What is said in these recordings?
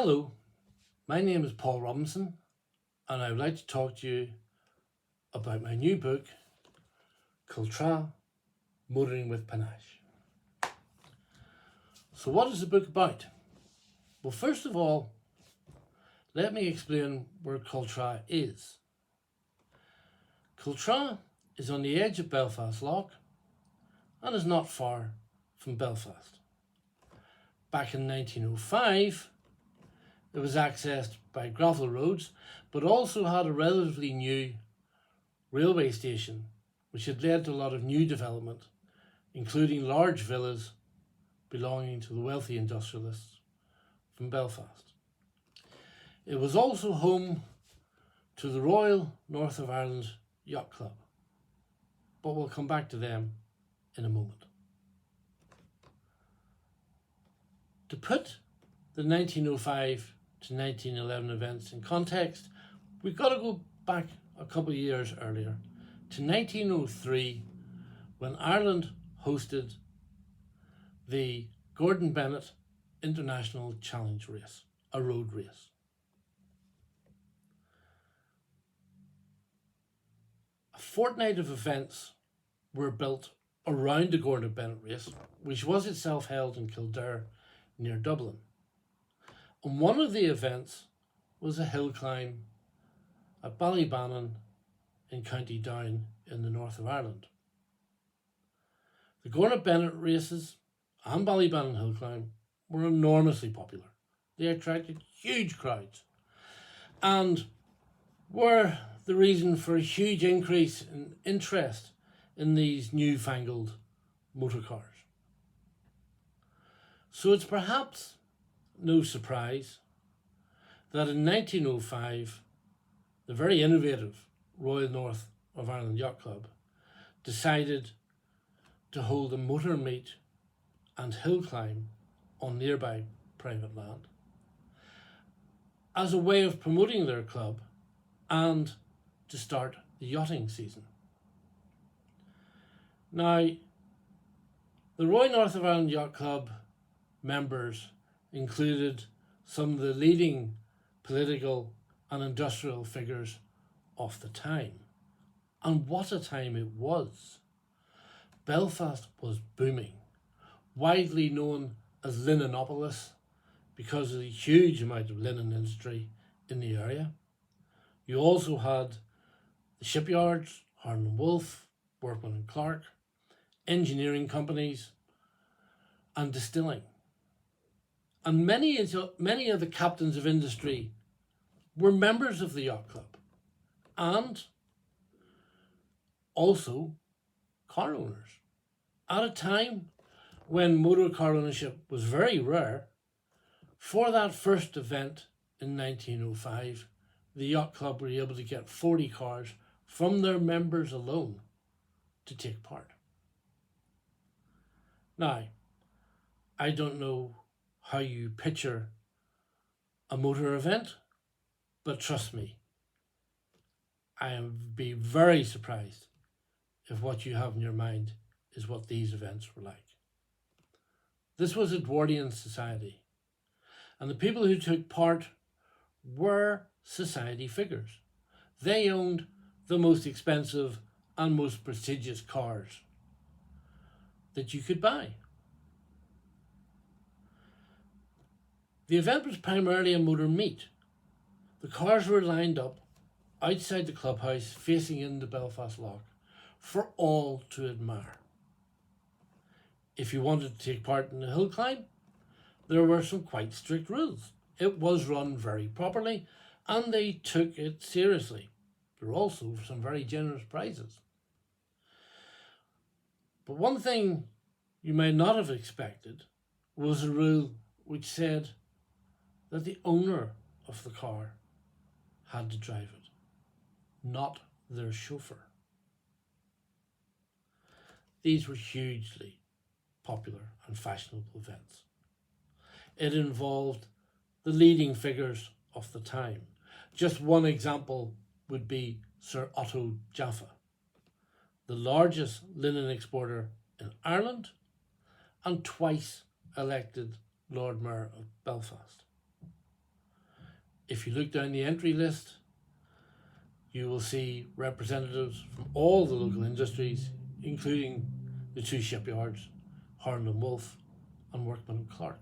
Hello, my name is Paul Robinson, and I would like to talk to you about my new book, Cultra Motoring with Panache. So, what is the book about? Well, first of all, let me explain where Cultra is. Cultra is on the edge of Belfast Lough and is not far from Belfast. Back in 1905, it was accessed by gravel roads, but also had a relatively new railway station, which had led to a lot of new development, including large villas belonging to the wealthy industrialists from Belfast. It was also home to the Royal North of Ireland Yacht Club, but we'll come back to them in a moment. To put the 1905 to 1911 events in context, we've got to go back a couple of years earlier to 1903, when Ireland hosted the Gordon Bennett International Challenge Race, a road race. A fortnight of events were built around the Gordon Bennett race, which was itself held in Kildare near Dublin. And one of the events was a hill climb at Ballybannon in County Down in the north of Ireland. The Gordon Bennett races and Ballybannon hill climb were enormously popular. They attracted huge crowds and were the reason for a huge increase in interest in these newfangled motor cars. So it's perhaps no surprise that in 1905, the very innovative Royal North of Ireland Yacht Club decided to hold a motor meet and hill climb on nearby private land as a way of promoting their club and to start the yachting season. Now, the Royal North of Ireland Yacht Club members included some of the leading political and industrial figures of the time. And what a time it was. Belfast was booming, widely known as Linenopolis because of the huge amount of linen industry in the area. You also had the shipyards, Harland and Wolff, Workman and Clark, engineering companies, and distilling. And many of the captains of industry were members of the yacht club and also car owners. At a time when motor car ownership was very rare, for that first event in 1905, the yacht club were able to get 40 cars from their members alone to take part. Now, I don't know how you picture a motor event, but trust me, I would be very surprised if what you have in your mind is what these events were like. This was Edwardian society, and the people who took part were society figures. They owned the most expensive and most prestigious cars that you could buy. The event was primarily a motor meet. The cars were lined up outside the clubhouse facing into Belfast Lough for all to admire. If you wanted to take part in the hill climb, there were some quite strict rules. It was run very properly and they took it seriously. There were also some very generous prizes. But one thing you may not have expected was a rule which said that the owner of the car had to drive it, not their chauffeur. These were hugely popular and fashionable events. It involved the leading figures of the time. Just one example would be Sir Otto Jaffa, the largest linen exporter in Ireland and twice elected Lord Mayor of Belfast. If you look down the entry list, you will see representatives from all the local industries, including the two shipyards, Harland and Wolff and Workman and Clark.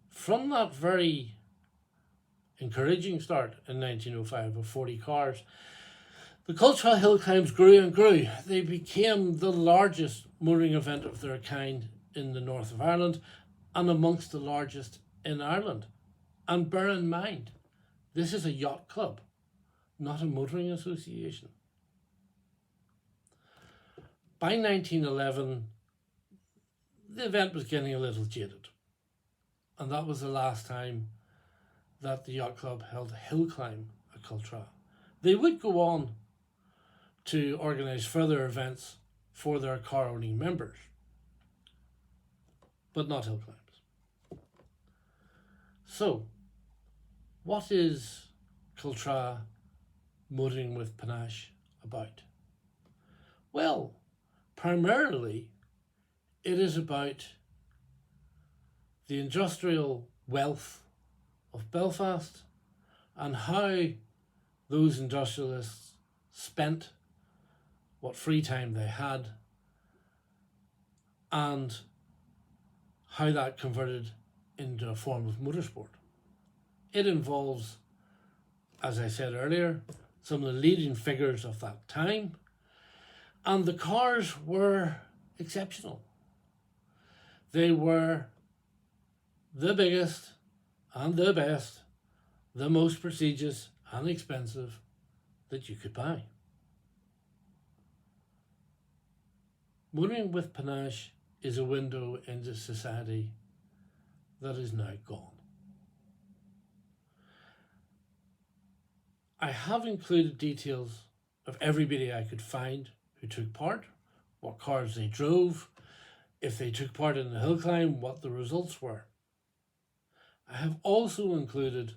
From that very encouraging start in 1905 of 40 cars, the Cultra hill climbs grew and grew. They became the largest motoring event of their kind in the north of Ireland and amongst the largest in Ireland. And bear in mind, this is a yacht club, not a motoring association. By 1911, the event was getting a little jaded. And that was the last time that the yacht club held a hill climb at Cultra. They would go on to organise further events for their car-owning members, but not hill climbs. So, what is Cultra Motoring with Panache about? Well, primarily it is about the industrial wealth of Belfast and how those industrialists spent what free time they had and how that converted into a form of motorsport. It involves, as I said earlier, some of the leading figures of that time, and the cars were exceptional. They were the biggest and the best, the most prestigious and expensive that you could buy. Motoring with Panache is a window into society that is now gone. I have included details of everybody I could find who took part, what cars they drove, if they took part in the hill climb, what the results were. I have also included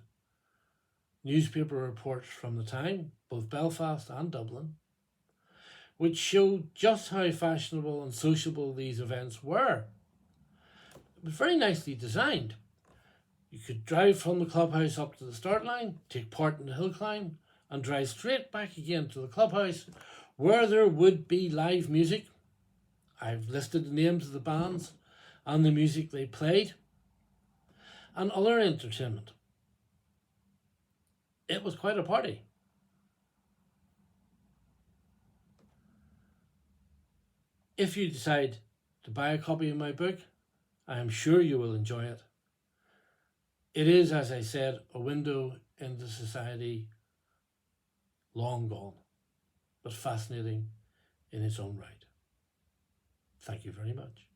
newspaper reports from the time, both Belfast and Dublin, which showed just how fashionable and sociable these events were. It was very nicely designed. You could drive from the clubhouse up to the start line, take part in the hill climb, and drive straight back again to the clubhouse where there would be live music. I've listed the names of the bands and the music they played, and other entertainment. It was quite a party. If you decide to buy a copy of my book, I am sure you will enjoy it. It is, as I said, a window into society long gone, but fascinating in its own right. Thank you very much.